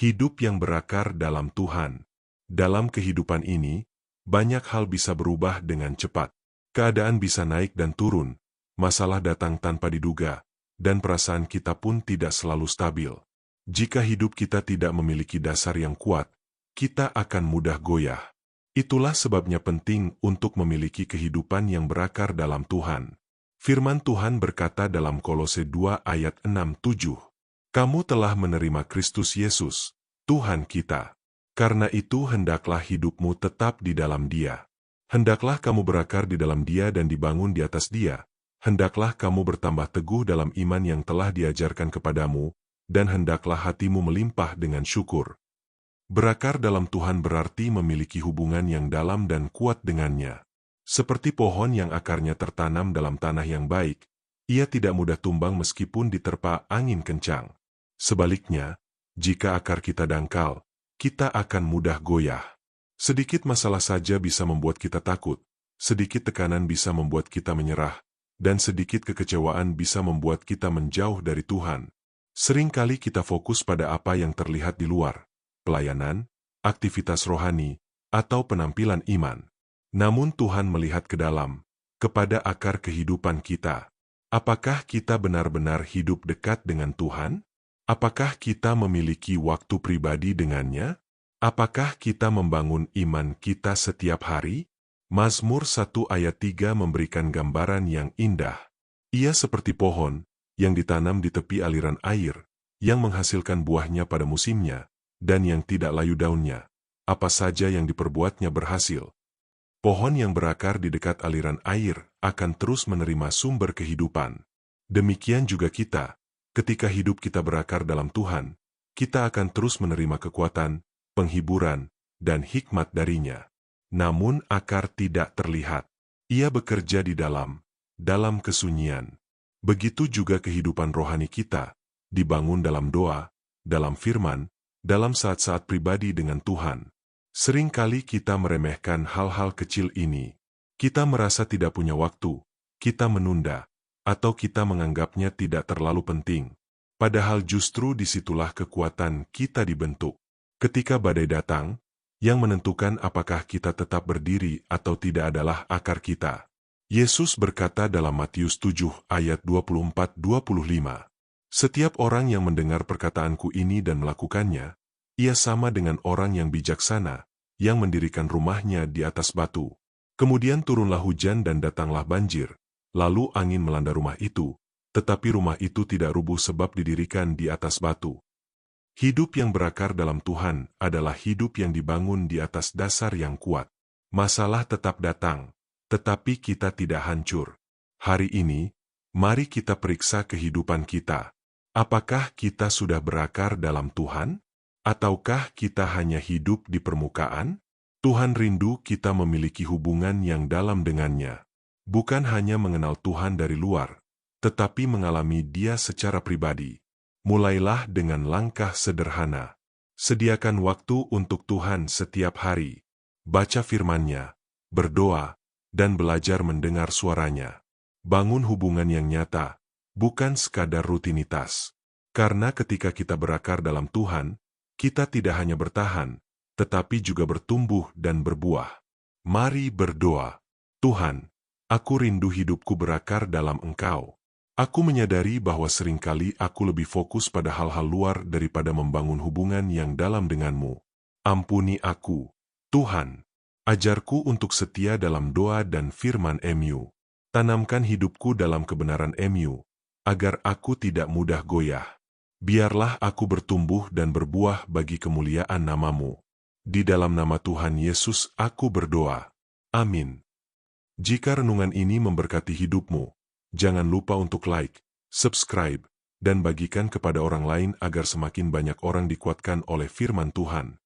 Hidup yang berakar dalam Tuhan. Dalam kehidupan ini, banyak hal bisa berubah dengan cepat. Keadaan bisa naik dan turun, masalah datang tanpa diduga, dan perasaan kita pun tidak selalu stabil. Jika hidup kita tidak memiliki dasar yang kuat, kita akan mudah goyah. Itulah sebabnya penting untuk memiliki kehidupan yang berakar dalam Tuhan. Firman Tuhan berkata dalam Kolose 2 ayat 6-7, "Kamu telah menerima Kristus Yesus, Tuhan kita. Karena itu hendaklah hidupmu tetap di dalam Dia. Hendaklah kamu berakar di dalam Dia dan dibangun di atas Dia. Hendaklah kamu bertambah teguh dalam iman yang telah diajarkan kepadamu, dan hendaklah hatimu melimpah dengan syukur." Berakar dalam Tuhan berarti memiliki hubungan yang dalam dan kuat dengannya. Seperti pohon yang akarnya tertanam dalam tanah yang baik, ia tidak mudah tumbang meskipun diterpa angin kencang. Sebaliknya, jika akar kita dangkal, kita akan mudah goyah. Sedikit masalah saja bisa membuat kita takut, sedikit tekanan bisa membuat kita menyerah, dan sedikit kekecewaan bisa membuat kita menjauh dari Tuhan. Seringkali kita fokus pada apa yang terlihat di luar, pelayanan, aktivitas rohani, atau penampilan iman. Namun Tuhan melihat ke dalam, kepada akar kehidupan kita. Apakah kita benar-benar hidup dekat dengan Tuhan? Apakah kita memiliki waktu pribadi dengannya? Apakah kita membangun iman kita setiap hari? Mazmur 1 ayat 3 memberikan gambaran yang indah. Ia seperti pohon yang ditanam di tepi aliran air, yang menghasilkan buahnya pada musimnya, dan yang tidak layu daunnya. Apa saja yang diperbuatnya berhasil. Pohon yang berakar di dekat aliran air akan terus menerima sumber kehidupan. Demikian juga kita, ketika hidup kita berakar dalam Tuhan, kita akan terus menerima kekuatan, penghiburan, dan hikmat darinya. Namun akar tidak terlihat. Ia bekerja di dalam kesunyian. Begitu juga kehidupan rohani kita, dibangun dalam doa, dalam firman, dalam saat-saat pribadi dengan Tuhan. Seringkali kita meremehkan hal-hal kecil ini. Kita merasa tidak punya waktu, kita menunda, atau kita menganggapnya tidak terlalu penting. Padahal justru disitulah kekuatan kita dibentuk. Ketika badai datang, yang menentukan apakah kita tetap berdiri atau tidak adalah akar kita. Yesus berkata dalam Matius 7 ayat 24-25, "Setiap orang yang mendengar perkataanku ini dan melakukannya, ia sama dengan orang yang bijaksana, yang mendirikan rumahnya di atas batu. Kemudian turunlah hujan dan datanglah banjir, lalu angin melanda rumah itu, tetapi rumah itu tidak rubuh sebab didirikan di atas batu." Hidup yang berakar dalam Tuhan adalah hidup yang dibangun di atas dasar yang kuat. Masalah tetap datang, tetapi kita tidak hancur. Hari ini, mari kita periksa kehidupan kita. Apakah kita sudah berakar dalam Tuhan? Ataukah kita hanya hidup di permukaan? Tuhan rindu kita memiliki hubungan yang dalam dengannya. Bukan hanya mengenal Tuhan dari luar, tetapi mengalami Dia secara pribadi. Mulailah dengan langkah sederhana. Sediakan waktu untuk Tuhan setiap hari. Baca firman-Nya, berdoa, dan belajar mendengar suaranya. Bangun hubungan yang nyata, bukan sekadar rutinitas. Karena ketika kita berakar dalam Tuhan, kita tidak hanya bertahan, tetapi juga bertumbuh dan berbuah. Mari berdoa. Tuhan, aku rindu hidupku berakar dalam Engkau. Aku menyadari bahwa seringkali aku lebih fokus pada hal-hal luar daripada membangun hubungan yang dalam denganmu. Ampuni aku, Tuhan. Ajarku untuk setia dalam doa dan firman-Mu. Tanamkan hidupku dalam kebenaran Mu, agar aku tidak mudah goyah. Biarlah aku bertumbuh dan berbuah bagi kemuliaan nama-Mu. Di dalam nama Tuhan Yesus aku berdoa. Amin. Jika renungan ini memberkati hidupmu, jangan lupa untuk like, subscribe, dan bagikan kepada orang lain agar semakin banyak orang dikuatkan oleh firman Tuhan.